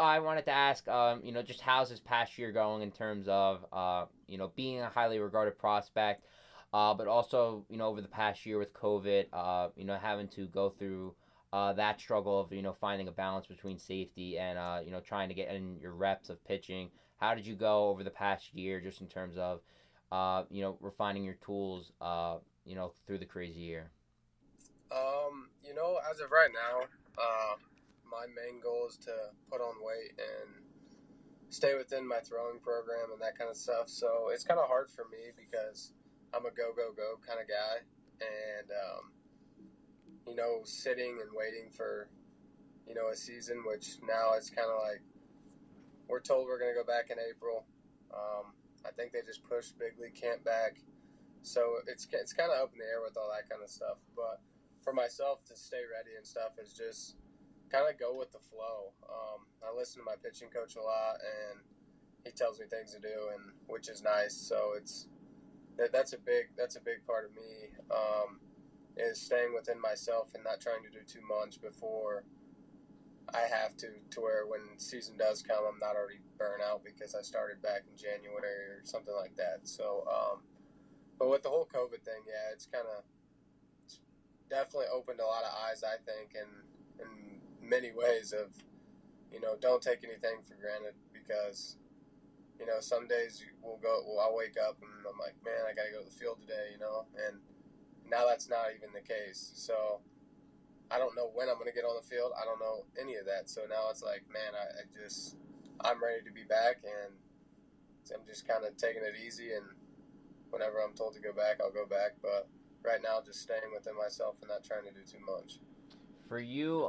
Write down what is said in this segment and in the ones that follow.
I wanted to ask, just how's this past year going in terms of, being a highly regarded prospect, but also, over the past year with COVID, having to go through that struggle of, finding a balance between safety and, trying to get in your reps of pitching. How did you go over the past year just in terms of, refining your tools, through the crazy year? As of right now, my main goal is to put on weight and stay within my throwing program and that kind of stuff. So it's kind of hard for me because I'm a go, go, go kind of guy. And, sitting and waiting for, a season, which now it's kind of like we're told we're going to go back in April. I think they just pushed big league camp back. So it's kind of up in the air with all that kind of stuff. But for myself to stay ready and stuff is just kind of go with the flow. I listen to my pitching coach a lot, and he tells me things to do, and which is nice. So that's a big part of me, is staying within myself and not trying to do too much before I have to where when season does come, I'm not already burnt out because I started back in January or something like that. So, but with the whole COVID thing, yeah, it's definitely opened a lot of eyes, I think, in many ways of, don't take anything for granted because, some days I'll wake up and I'm like, man, I got to go to the field today, and now that's not even the case. So I don't know when I'm going to get on the field. I don't know any of that. So now it's like, man, I'm ready to be back, and I'm just kind of taking it easy, and whenever I'm told to go back, I'll go back. But right now, just staying within myself and not trying to do too much. For you,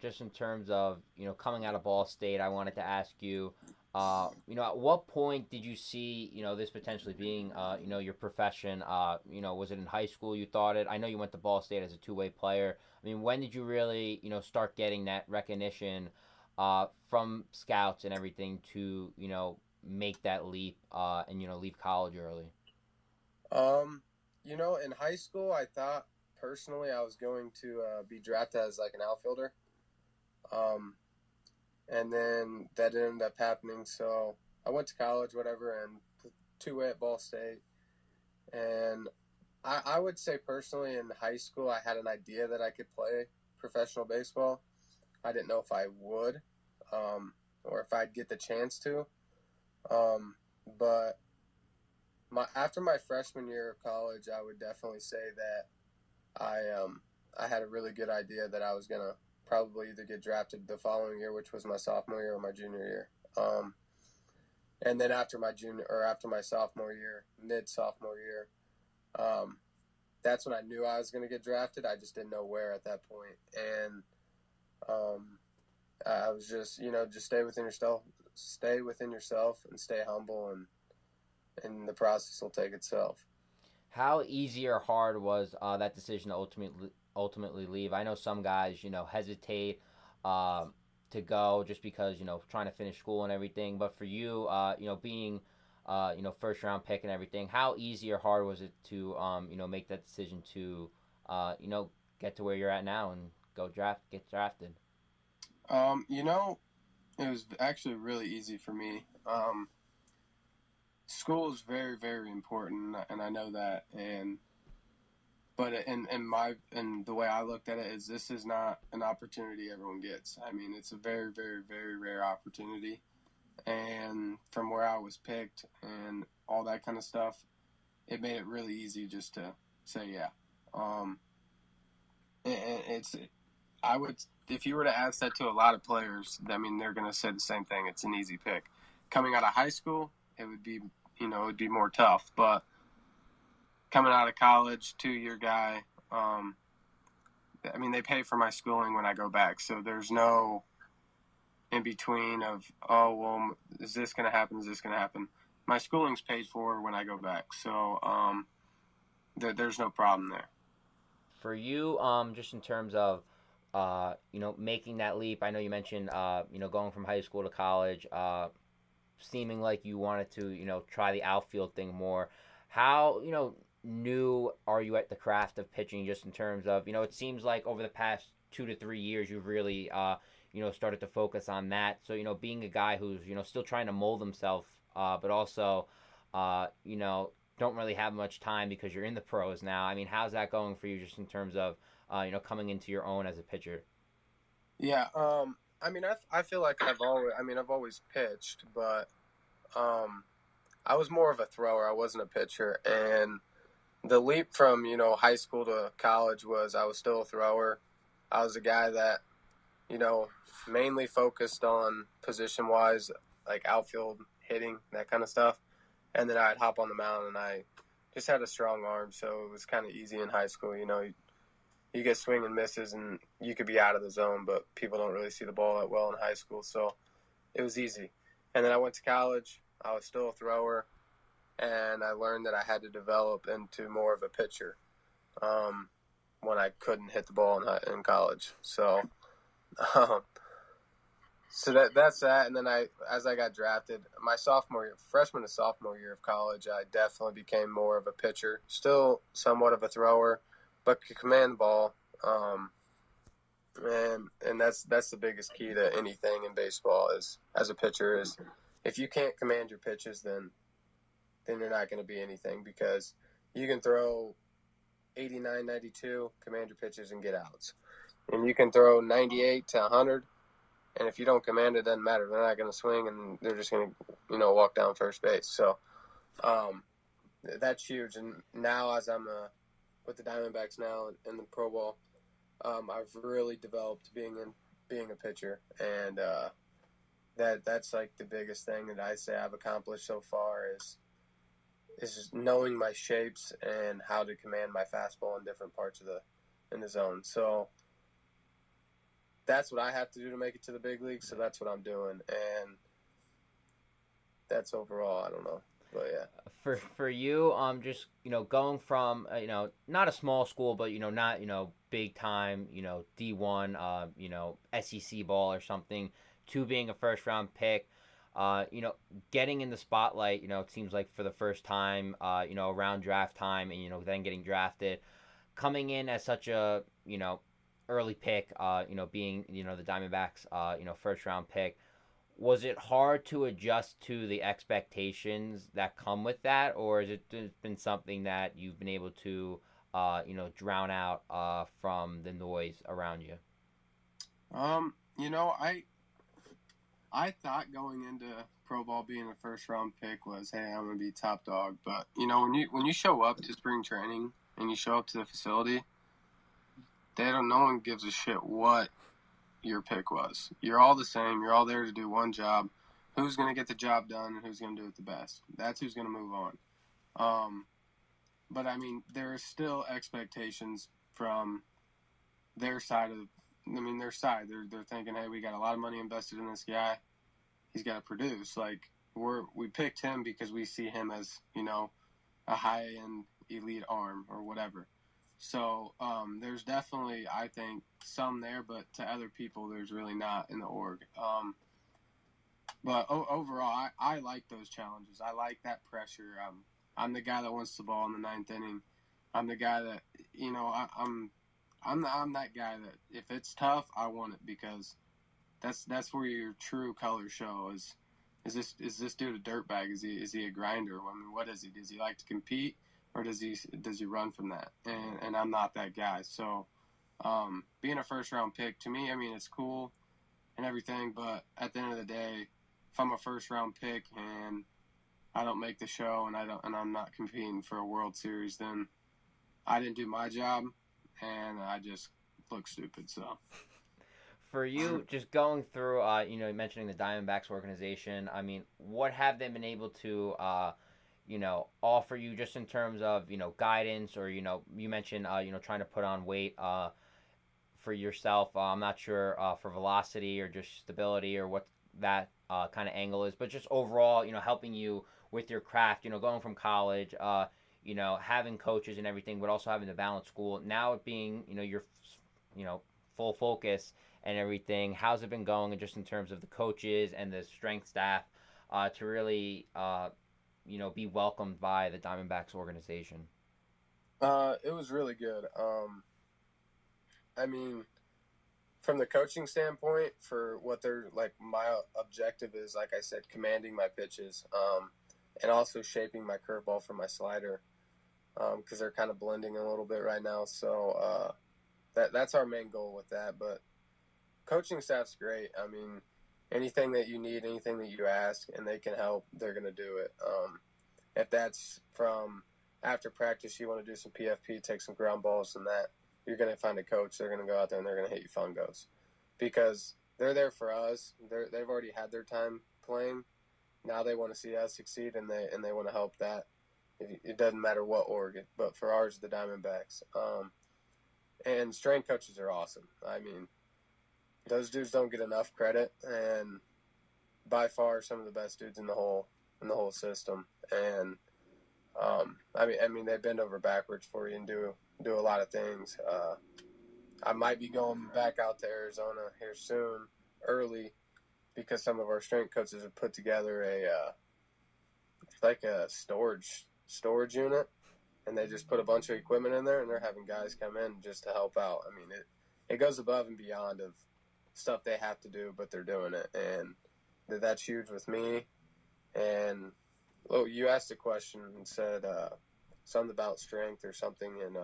just in terms of coming out of Ball State, I wanted to ask you, at what point did you see this potentially being your profession? Was it in high school you thought it? I know you went to Ball State as a two-way player. I mean, when did you really start getting that recognition from scouts and everything to make that leap and leave college early? In high school, I thought personally I was going to be drafted as like an outfielder. And then that ended up happening. So I went to college, whatever, and two-way at Ball State. And I would say personally in high school, I had an idea that I could play professional baseball. I didn't know if I would, or if I'd get the chance to. But after my freshman year of college, I would definitely say that I had a really good idea that I was gonna probably either get drafted the following year, which was my sophomore year, or my junior year. And then after my sophomore year, mid sophomore year, that's when I knew I was going to get drafted. I just didn't know where at that point. And I was just stay within yourself, and stay humble, and the process will take itself. How easy or hard was that decision to ultimately leave? I know some guys, hesitate to go just because trying to finish school and everything. But for you, being first round pick and everything, how easy or hard was it to make that decision to get to where you're at now and get drafted? It was actually really easy for me. School is very, very important, and I know that. But in the way I looked at it is, this is not an opportunity everyone gets. I mean, it's a very, very, very rare opportunity. And from where I was picked and all that kind of stuff, it made it really easy just to say yeah. If you were to ask that to a lot of players, I mean, they're going to say the same thing. It's an easy pick. Coming out of high school, it would be more tough. But coming out of college, 2-year guy, they pay for my schooling when I go back. So there's no in between of, oh, well, is this going to happen? Is this going to happen? My schooling's paid for when I go back. So there's no problem there. For you, just in terms of, making that leap, I know you mentioned, going from high school to college, seeming like you wanted to, try the outfield thing more. How, new are you at the craft of pitching just in terms of, it seems like over the past 2 to 3 years, you've really, started to focus on that. So, being a guy who's, still trying to mold himself, but also, don't really have much time because you're in the pros now. I mean, how's that going for you just in terms of, coming into your own as a pitcher? Yeah. I mean, I feel like I've always pitched, but I was more of a thrower. I wasn't a pitcher, and the leap from high school to college was I was still a thrower. I was a guy that you know mainly focused on position wise, like outfield hitting, that kind of stuff, and then I'd hop on the mound and I just had a strong arm, so it was kind of easy in high school. You get swing and misses, and you could be out of the zone, but people don't really see the ball that well in high school, so it was easy. And then I went to college. I was still a thrower, and I learned that I had to develop into more of a pitcher when I couldn't hit the ball in college. Um, so that's that. And then as I got drafted, my freshman to sophomore year of college, I definitely became more of a pitcher. Still somewhat of a thrower, but could command the ball. And that's the biggest key to anything in baseball is as a pitcher is if you can't command your pitches, then you're not going to be anything because you can throw 89, 92, command your pitches and get outs. And you can throw 98 to 100, and if you don't command it, it doesn't matter. They're not going to swing, and they're just going to, walk down first base. So that's huge. And now as I'm with the Diamondbacks now in the Pro Bowl, I've really developed being a pitcher, and that's like the biggest thing that I say I've accomplished so far is just knowing my shapes and how to command my fastball in different parts in the zone. So that's what I have to do to make it to the big league. So that's what I'm doing, and that's overall. I don't know, but yeah. For you, just going from not a small school, but not big time, D1, SEC ball or something, to being a first round pick. Getting in the spotlight, it seems like for the first time, around draft time, and then getting drafted, coming in as such a early pick, being the Diamondbacks, first round pick. Was it hard to adjust to the expectations that come with that, or has it been something that you've been able to, drown out from the noise around you? I thought going into pro ball being a first round pick was, hey, I'm gonna be top dog. But when you show up to spring training and you show up to the facility, no one gives a shit what your pick was. You're all the same. You're all there to do one job. Who's gonna get the job done and who's gonna do it the best? That's who's gonna move on. But I mean, there are still expectations from their side their side. They're thinking, hey, we got a lot of money invested in this guy. He's got to produce. Like we picked him because we see him as a high end elite arm or whatever. So there's definitely, I think, some there, but to other people, there's really not in the org. But overall, I like those challenges. I like that pressure. I'm the guy that wants the ball in the ninth inning. I'm the guy that I'm that guy that if it's tough, I want it because that's where your true colors show. Is this dude a dirtbag? Is he a grinder? I mean, what is he? Does he like to compete, or does he run from that? And I'm not that guy. So being a first round pick to me, I mean, it's cool and everything, but at the end of the day, if I'm a first round pick and I don't make the show and I'm not competing for a World Series, then I didn't do my job. And I just look stupid. So, for you, just going through, mentioning the Diamondbacks organization. I mean, what have they been able to, offer you just in terms of guidance, or you mentioned trying to put on weight for yourself. I'm not sure for velocity or just stability or what that kind of angle is, but just overall, helping you with your craft. Going from college. Having coaches and everything, but also having to balance school. Now it being, your, full focus and everything. How's it been going, and just in terms of the coaches and the strength staff, to really, be welcomed by the Diamondbacks organization? It was really good. I mean, from the coaching standpoint, for what they're like, my objective is, like I said, commanding my pitches, and also shaping my curveball for my slider, because they're kind of blending a little bit right now. So that's our main goal with that. But coaching staff's great. I mean, anything that you need, anything that you ask, and they can help, they're gonna do it. If that's from after practice, you want to do some PFP, take some ground balls and that, you're going to find a coach. They're going to go out there and they're going to hit you fungos because they're there for us. They've already had their time playing. Now they want to see us succeed, and they want to help that. It doesn't matter what org, but for ours, the Diamondbacks. And strength coaches are awesome. I mean, those dudes don't get enough credit, and by far some of the best dudes in the whole system. And I mean, they bend over backwards for you and do a lot of things. I might be going back out to Arizona here soon, early, because some of our strength coaches have put together a storage unit, and they just put a bunch of equipment in there, and they're having guys come in just to help out. I mean, it goes above and beyond of stuff they have to do, but they're doing it, and that's huge with me. And you asked a question and said something about strength or something, and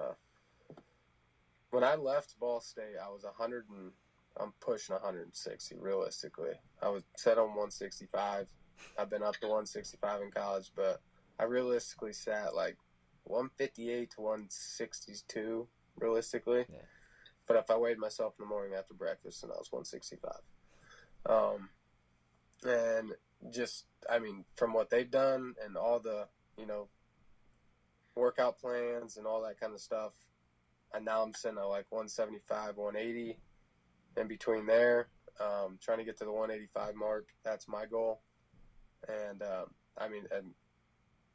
when I left Ball State, I was I'm pushing 160 realistically. I was set on 165. I've been up to 165 in college, but I realistically sat like 158 to 162 realistically. Yeah. But if I weighed myself in the morning after breakfast, then I was 165. And just, I mean, from what they've done and all the, workout plans and all that kind of stuff, and now I'm sitting at like 175, 180, in between there, trying to get to the 185 mark. That's my goal. And, I mean, and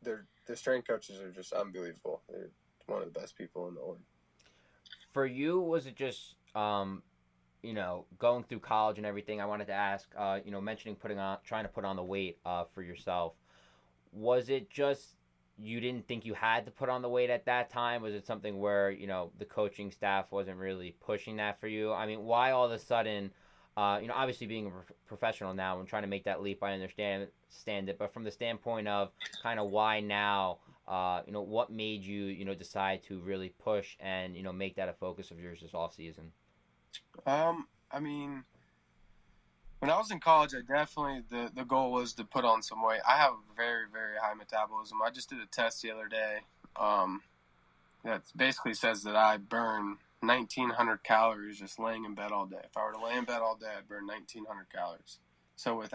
the strength coaches are just unbelievable. They're one of the best people in the org. For you, was it just, going through college and everything? I wanted to ask, mentioning trying to put on the weight for yourself. Was it just you didn't think you had to put on the weight at that time? Was it something where, the coaching staff wasn't really pushing that for you? I mean, why all of a sudden, obviously being a professional now and trying to make that leap, I understand it. But from the standpoint of kind of why now, what made you, decide to really push and, make that a focus of yours this off season? I mean, when I was in college, I definitely, the goal was to put on some weight. I have very, very high metabolism. I just did a test the other day that basically says that I burn 1,900 calories just laying in bed all day. If I were to lay in bed all day, I'd burn 1,900 calories. So with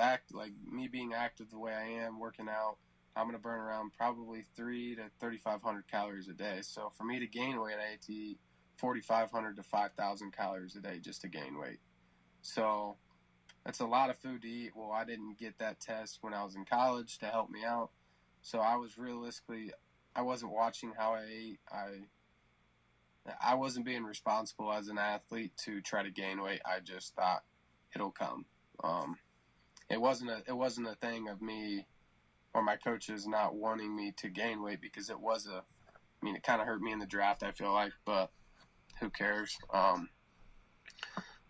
me being active the way I am, working out, I'm going to burn around probably 3,000 to 3,500 calories a day. So for me to gain weight, I need to eat 4,500 to 5,000 calories a day just to gain weight. So that's a lot of food to eat. Well, I didn't get that test when I was in college to help me out. So I wasn't watching how I ate. I wasn't being responsible as an athlete to try to gain weight. I just thought it'll come. It wasn't a thing of me or my coaches not wanting me to gain weight, because it kind of hurt me in the draft, I feel like, but who cares?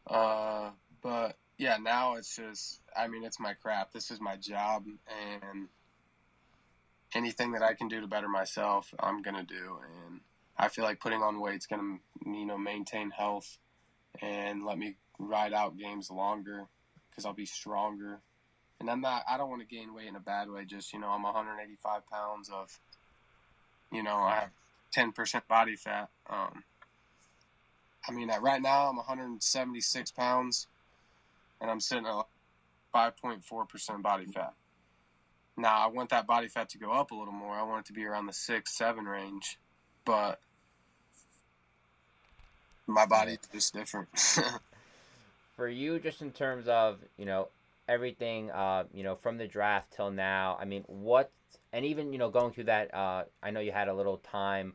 But yeah, now it's just, it's my craft. This is my job, and anything that I can do to better myself, I'm going to do. And I feel like putting on weight's going to, maintain health and let me ride out games longer, because I'll be stronger. And I don't want to gain weight in a bad way. Just, I'm 185 pounds of, I have 10% body fat. Right now I'm 176 pounds, and I'm sitting at 5.4% body fat. Now, I want that body fat to go up a little more. I want it to be around the 6-7 range, but my body's just different. For you, just in terms of, everything, from the draft till now, and even, going through that, I know you had a little time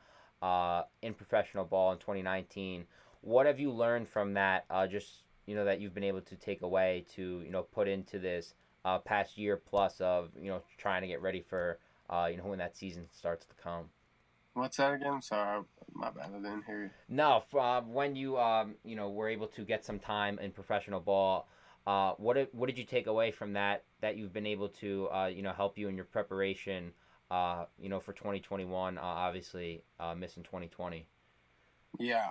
in professional ball in 2019. What have you learned from that, that you've been able to take away to, put into this past year plus of, trying to get ready for, when that season starts to come? What's that again? Sorry, my bad. I didn't hear you. No, when you were able to get some time in professional ball, what did you take away from that you've been able to help you in your preparation, for 2021? Obviously, missing 2020. Yeah.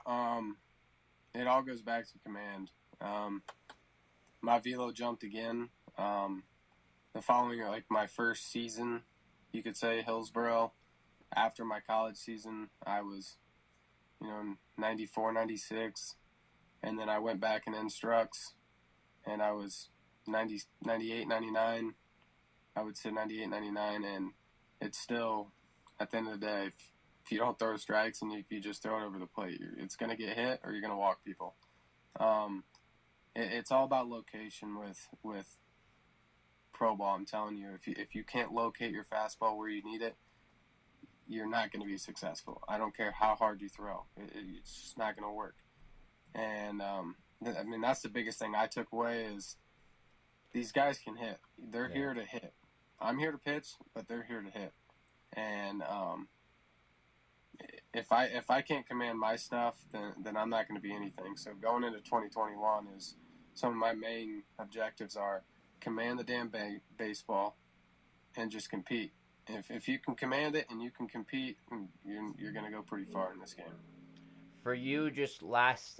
It all goes back to command. My velo jumped again. The following, like my first season, you could say Hillsboro. After my college season, I was, 94, 96. And then I went back in instructs, and I was 90, 98, 99. I would say 98, 99. And it's still, at the end of the day, if you don't throw strikes and if you just throw it over the plate, it's going to get hit or you're going to walk people. It's all about location with pro ball. I'm telling you, if you can't locate your fastball where you need it, you're not going to be successful. I don't care how hard you throw. It's just not going to work. And, that's the biggest thing I took away is these guys can hit. They're here to hit. I'm here to pitch, but they're here to hit. And if I can't command my stuff, then I'm not going to be anything. So going into 2021 is some of my main objectives are command the damn baseball and just compete. If you can command it and you can compete, you're going to go pretty far in this game. For you, just last,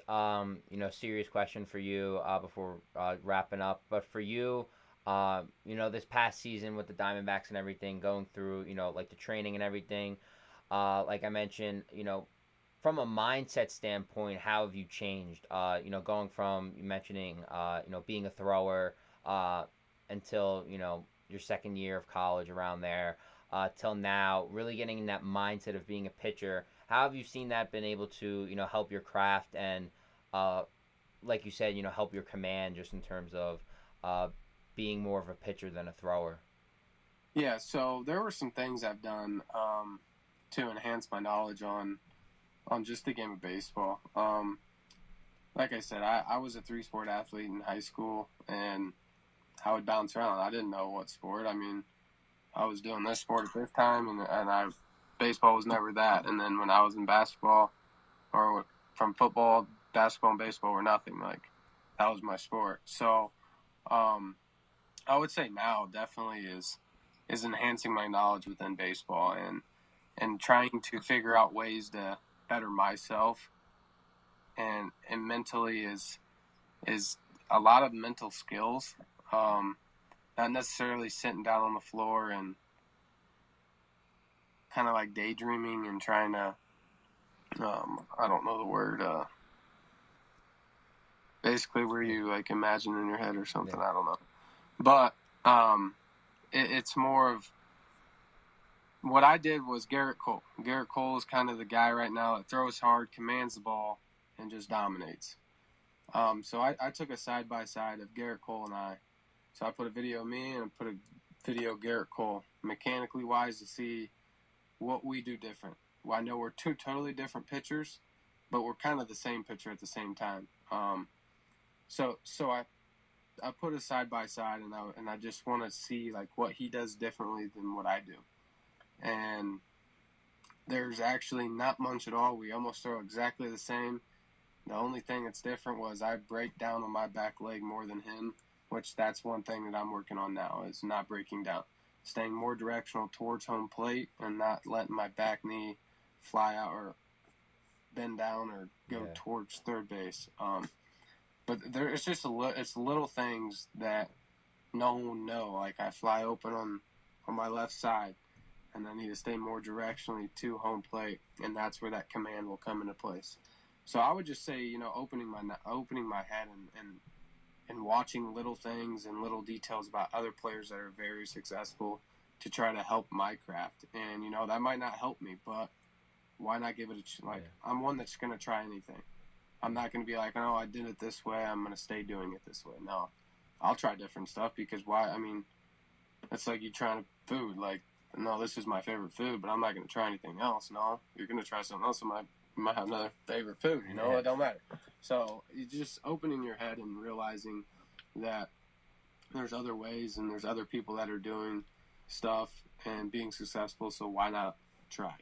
serious question for you before wrapping up. But for you, this past season with the Diamondbacks and everything, going through, like the training and everything, like I mentioned, from a mindset standpoint, how have you changed? Going from you mentioning, being a thrower until, your second year of college around there, till now, really getting in that mindset of being a pitcher. How have you seen that been able to, help your craft and, like you said, help your command just in terms of being more of a pitcher than a thrower? Yeah, so there were some things I've done to enhance my knowledge on just the game of baseball. Like I said, I was a 3-sport athlete in high school, and I would bounce around. I didn't know what sport. I was doing this sport at this time, and baseball was never that. And then when I was in basketball, or from football, basketball and baseball were nothing. Like, that was my sport. So I would say now definitely is enhancing my knowledge within baseball and trying to figure out ways to better myself. And mentally is a lot of mental skills. Not necessarily sitting down on the floor and kind of like daydreaming and trying to, I don't know the word, basically where you like imagine in your head or something. Yeah. I don't know. But it's more of what I did was Garrett Cole. Garrett Cole is kind of the guy right now that throws hard, commands the ball, and just dominates. So I took a side-by-side of Garrett Cole and I. So I put a video of me and I put a video of Garrett Cole, mechanically wise, to see what we do different. Well, I know we're two totally different pitchers, but we're kind of the same pitcher at the same time. So I put a side-by-side, and I just want to see like what he does differently than what I do. And there's actually not much at all. We almost throw exactly the same. The only thing that's different was I break down on my back leg more than him, which that's one thing that I'm working on now, is not breaking down. Staying more directional towards home plate and not letting my back knee fly out or bend down or go towards third base. But it's just it's little things that no one will know. Like I fly open on my left side, and I need to stay more directionally to home plate, and that's where that command will come into place. So I would just say, opening my head and watching little things and little details about other players that are very successful to try to help my craft. And that might not help me, but why not give it I'm one that's going to try anything. I'm not going to be like, oh, I did it this way, I'm going to stay doing it this way. No, I'll try different stuff because why? It's like you trying food. Like, no, this is my favorite food, but I'm not going to try anything else. No, you're going to try something else. You might have another favorite food, It don't matter. So you just opening your head and realizing that there's other ways and there's other people that are doing stuff and being successful. So why not try,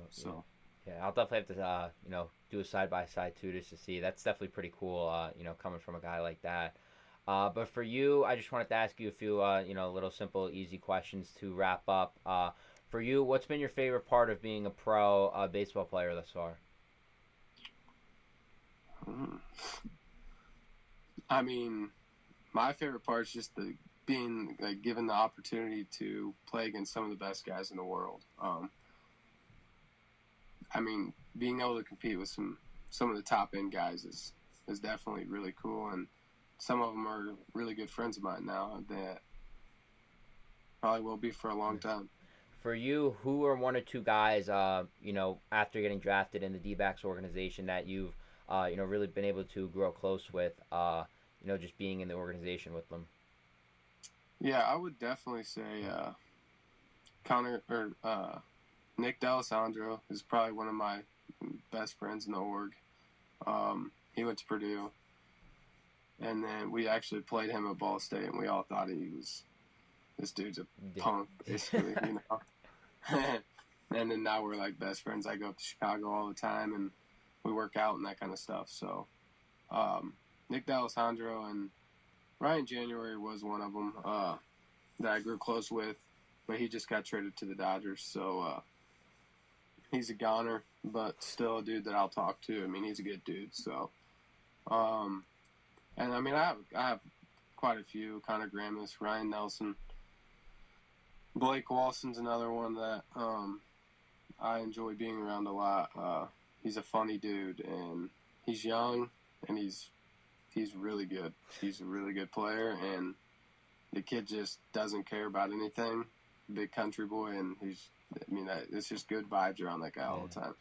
So Yeah, I'll definitely have to do a side by side too just to see. That's definitely pretty cool. Coming from a guy like that. But for you, I just wanted to ask you a few little simple, easy questions to wrap up. For you, what's been your favorite part of being a pro baseball player thus far? Mm. I mean, my favorite part is just the being like given the opportunity to play against some of the best guys in the world. I mean, being able to compete with some of the top end guys is definitely really cool, and some of them are really good friends of mine now that probably will be for a long time. For you, who are one or two guys, after getting drafted in the D-backs organization that you've, really been able to grow close with, just being in the organization with them? Yeah, I would definitely say Connor or Nick D'Alessandro is probably one of my best friends in the org. He went to Purdue, and then we actually played him at Ball State, and we all thought he was this dude's a punk, basically, you know. And then now we're like best friends. I go up to Chicago all the time, and we work out and that kind of stuff. So Nick D'Alessandro and Ryan January was one of them that I grew close with, but he just got traded to the Dodgers. So he's a goner, but still a dude that I'll talk to. I mean, he's a good dude. So, and I mean, I have quite a few. Connor Gramis, Ryan Nelson, Blake Walson's another one that I enjoy being around a lot. He's a funny dude, and he's young, and he's really good. He's a really good player, and the kid just doesn't care about anything. Big country boy, and it's just good vibes around that guy all the time.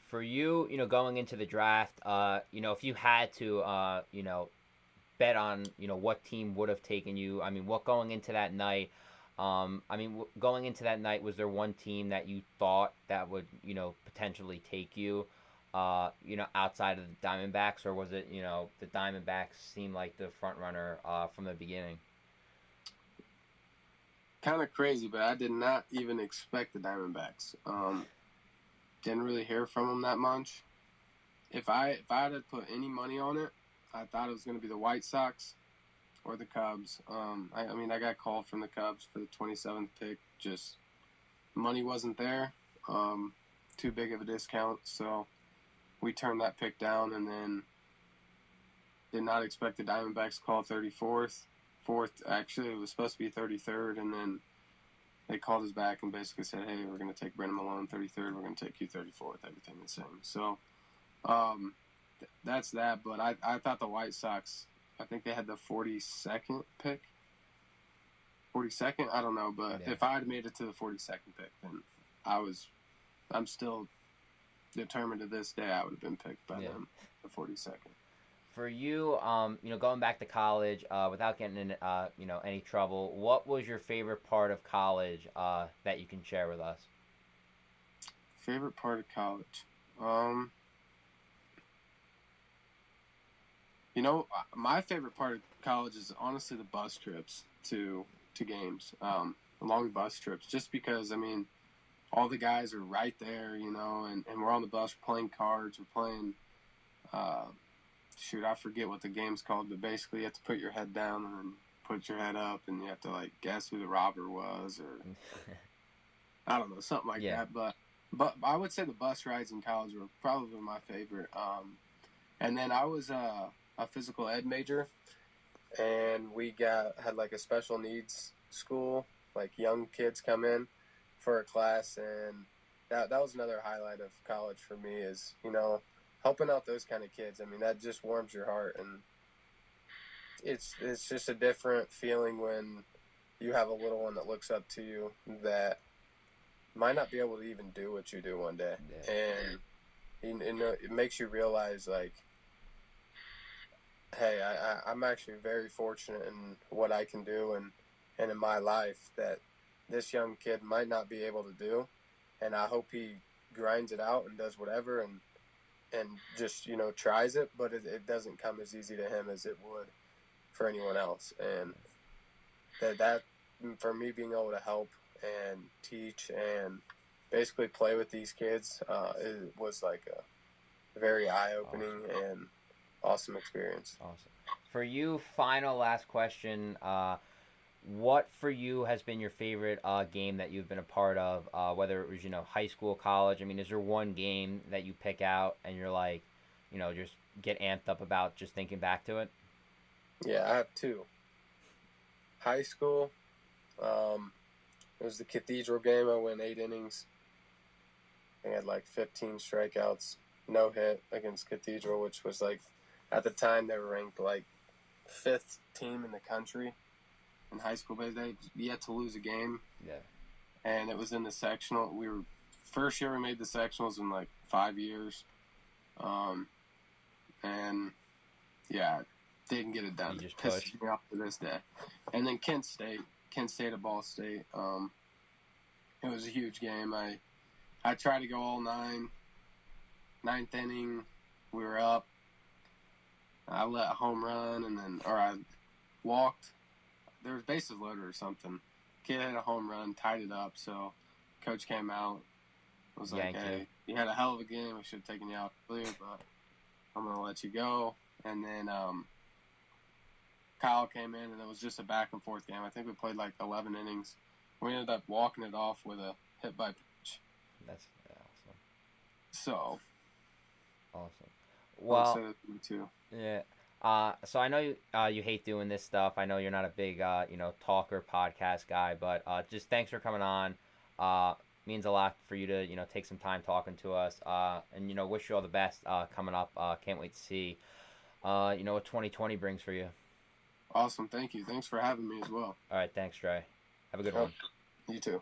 For you, going into the draft, if you had to, bet on, what team would have taken you, I mean, what going into that night, going into that night, was there one team that you thought that would, potentially take you, outside of the Diamondbacks, or was it, the Diamondbacks seemed like the front runner from the beginning? Kind of crazy, but I did not even expect the Diamondbacks. Didn't really hear from them that much. If I had to put any money on it, I thought it was going to be the White Sox or the Cubs. I got called from the Cubs for the 27th pick. Just money wasn't there. Too big of a discount, so we turned that pick down, and then did not expect the Diamondbacks to call 34th. Actually, it was supposed to be 33rd, and then they called us back and basically said, hey, we're going to take Brennan Malone 33rd, we're going to take you 34th, everything the same. So that's that, but I thought the White Sox, I think they had the 42nd pick. 42nd? I don't know, but if I had made it to the 42nd pick, then I'm still determined to this day I would have been picked by them, the 42nd. For you, going back to college, without getting in, any trouble, what was your favorite part of college that you can share with us? Favorite part of college? My favorite part of college is honestly the bus trips to games, long bus trips, just because, I mean, all the guys are right there, and we're on the bus, we're playing cards, we're playing, I forget what the game's called, but basically you have to put your head down and then put your head up, and you have to, like, guess who the robber was, or I don't know, something like that. But I would say the bus rides in college were probably my favorite. And then I was a physical ed major, and we had like a special needs school, like young kids come in for a class, and that was another highlight of college for me is, helping out those kind of kids. I mean, that just warms your heart, and it's just a different feeling when you have a little one that looks up to you that might not be able to even do what you do one day. And it makes you realize, like, hey, I'm actually very fortunate in what I can do and in my life that this young kid might not be able to do. And I hope he grinds it out and does whatever and just, tries it, but it doesn't come as easy to him as it would for anyone else. And that for me, being able to help and teach and basically play with these kids, it was like a very eye-opening and awesome experience. Awesome. For you, final last question. What for you has been your favorite game that you've been a part of? Whether it was high school, college. I mean, is there one game that you pick out and you're like, just get amped up about just thinking back to it? Yeah, I have two. High school, it was the Cathedral game. I went 8 innings. I had like 15 strikeouts, no hit against Cathedral, which was like, at the time they were ranked like 5th team in the country in high school. But they yet to lose a game. Yeah. And it was in the sectional. First year we made the sectionals in like 5 years. And yeah, didn't get it done. You just Pisses pushed. me off to this day. And then Kent State at Ball State. It was a huge game. I tried to go all 9. 9th inning, we were up. I let a home run, or I walked. There was bases loaded or something. Kid hit a home run, tied it up. So coach came out. Was like, hey, you had a hell of a game. We should have taken you out earlier, but I'm going to let you go. And then Kyle came in, and it was just a back-and-forth game. I think we played like 11 innings. We ended up walking it off with a hit by pitch. That's awesome. So. Awesome. Well, too. Yeah. So I know you hate doing this stuff. I know you're not a big talker podcast guy, but just thanks for coming on. Means a lot for you to take some time talking to us. And wish you all the best coming up. Can't wait to see what 2020 brings for you. Awesome. Thank you. Thanks for having me as well. All right. Thanks, Drey. Have a good one. You too.